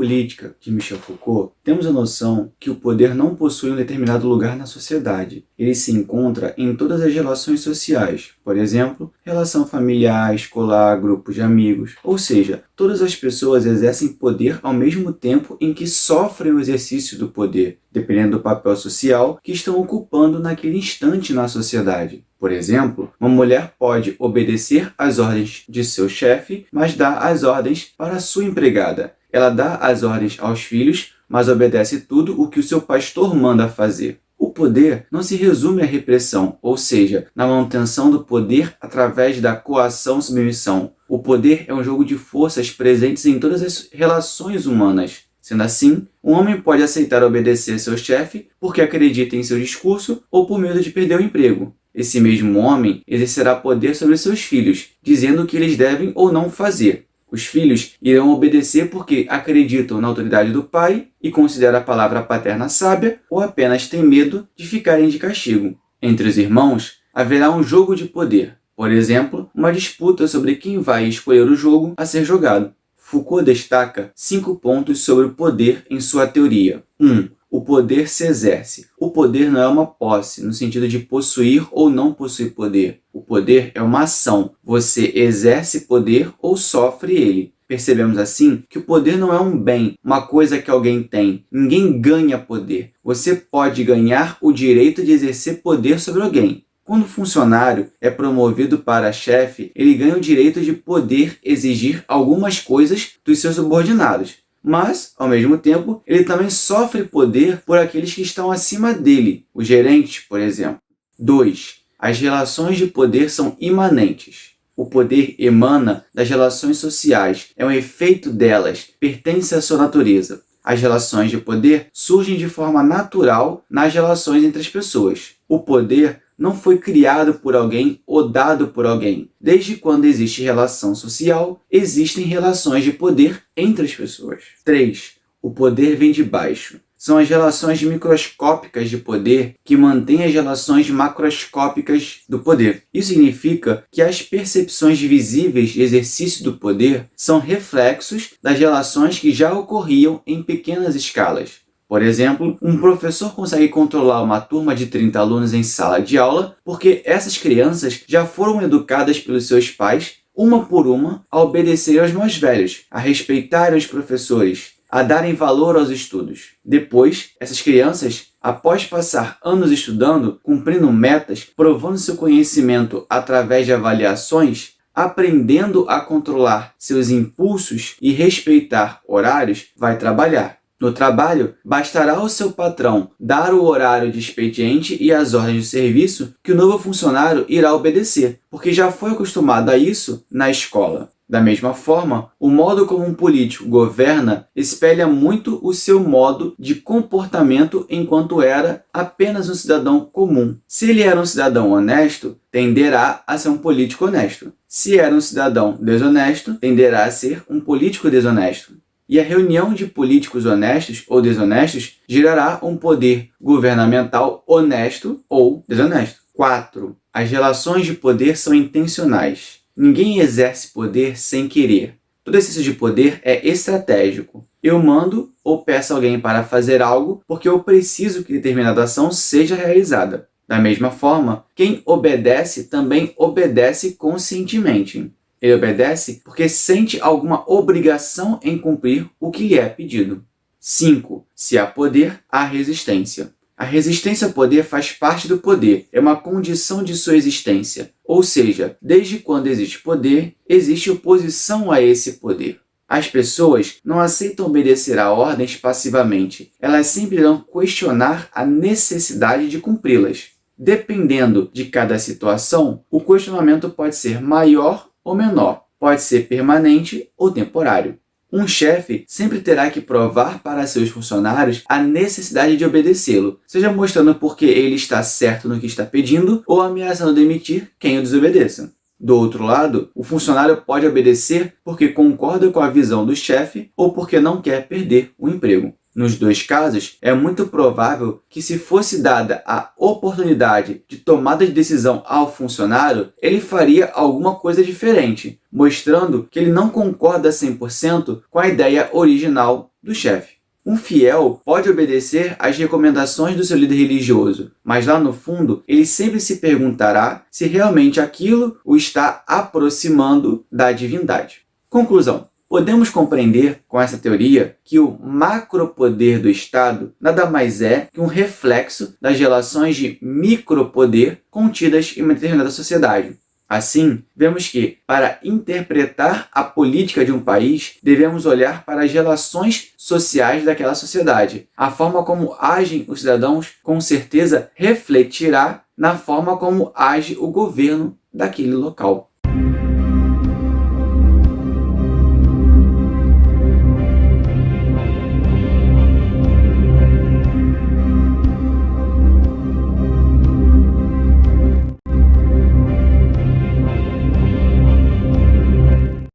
Política, de Michel Foucault, temos a noção que o poder não possui um determinado lugar na sociedade. Ele se encontra em todas as relações sociais, por exemplo, relação familiar, escolar, grupos de amigos. Ou seja, todas as pessoas exercem poder ao mesmo tempo em que sofrem o exercício do poder, dependendo do papel social que estão ocupando naquele instante na sociedade. Por exemplo, uma mulher pode obedecer às ordens de seu chefe, mas dá as ordens para sua empregada. Ela dá as ordens aos filhos, mas obedece tudo o que o seu pastor manda fazer. O poder não se resume à repressão, ou seja, na manutenção do poder através da coação-submissão. O poder é um jogo de forças presentes em todas as relações humanas. Sendo assim, um homem pode aceitar obedecer seu chefe porque acredita em seu discurso ou por medo de perder o emprego. Esse mesmo homem exercerá poder sobre seus filhos, dizendo o que eles devem ou não fazer. Os filhos irão obedecer porque acreditam na autoridade do pai e consideram a palavra paterna sábia ou apenas têm medo de ficarem de castigo. Entre os irmãos, haverá um jogo de poder. Por exemplo, uma disputa sobre quem vai escolher o jogo a ser jogado. Foucault destaca 5 pontos sobre o poder em sua teoria. 1. O poder se exerce. O poder não é uma posse, no sentido de possuir ou não possuir poder. O poder é uma ação. Você exerce poder ou sofre ele. Percebemos assim que o poder não é um bem, uma coisa que alguém tem. Ninguém ganha poder. Você pode ganhar o direito de exercer poder sobre alguém. Quando o funcionário é promovido para chefe, ele ganha o direito de poder exigir algumas coisas dos seus subordinados. Mas, ao mesmo tempo, ele também sofre poder por aqueles que estão acima dele, os gerentes, por exemplo. 2. As relações de poder são imanentes. O poder emana das relações sociais, é um efeito delas, pertence à sua natureza. As relações de poder surgem de forma natural nas relações entre as pessoas. O poder não foi criado por alguém ou dado por alguém. Desde quando existe relação social, existem relações de poder entre as pessoas. 3. O poder vem de baixo. São as relações microscópicas de poder que mantêm as relações macroscópicas do poder. Isso significa que as percepções visíveis de exercício do poder são reflexos das relações que já ocorriam em pequenas escalas. Por exemplo, um professor consegue controlar uma turma de 30 alunos em sala de aula porque essas crianças já foram educadas pelos seus pais, uma por uma, a obedecer aos mais velhos, a respeitarem os professores, a darem valor aos estudos. Depois, essas crianças, após passar anos estudando, cumprindo metas, provando seu conhecimento através de avaliações, aprendendo a controlar seus impulsos e respeitar horários, vai trabalhar. No trabalho, bastará ao seu patrão dar o horário de expediente e as ordens de serviço que o novo funcionário irá obedecer, porque já foi acostumado a isso na escola. Da mesma forma, o modo como um político governa espelha muito o seu modo de comportamento enquanto era apenas um cidadão comum. Se ele era um cidadão honesto, tenderá a ser um político honesto. Se era um cidadão desonesto, tenderá a ser um político desonesto. E a reunião de políticos honestos ou desonestos gerará um poder governamental honesto ou desonesto. 4. As relações de poder são intencionais. Ninguém exerce poder sem querer. Todo exercício de poder é estratégico. Eu mando ou peço alguém para fazer algo porque eu preciso que determinada ação seja realizada. Da mesma forma, quem obedece também obedece conscientemente. Ele obedece porque sente alguma obrigação em cumprir o que lhe é pedido. 5. Se há poder, há resistência. A resistência ao poder faz parte do poder, é uma condição de sua existência. Ou seja, desde quando existe poder, existe oposição a esse poder. As pessoas não aceitam obedecer a ordens passivamente, elas sempre irão questionar a necessidade de cumpri-las. Dependendo de cada situação, o questionamento pode ser maior ou menor, pode ser permanente ou temporário. Um chefe sempre terá que provar para seus funcionários a necessidade de obedecê-lo, seja mostrando porque ele está certo no que está pedindo ou ameaçando demitir quem o desobedeça. Do outro lado, o funcionário pode obedecer porque concorda com a visão do chefe ou porque não quer perder o emprego. Nos dois casos, é muito provável que, se fosse dada a oportunidade de tomada de decisão ao funcionário, ele faria alguma coisa diferente, mostrando que ele não concorda 100% com a ideia original do chefe. Um fiel pode obedecer às recomendações do seu líder religioso, mas lá no fundo ele sempre se perguntará se realmente aquilo o está aproximando da divindade. Conclusão. Podemos compreender com essa teoria que o macropoder do Estado nada mais é que um reflexo das relações de micropoder contidas em uma determinada sociedade. Assim, vemos que, para interpretar a política de um país, devemos olhar para as relações sociais daquela sociedade. A forma como agem os cidadãos, com certeza, refletirá na forma como age o governo daquele local.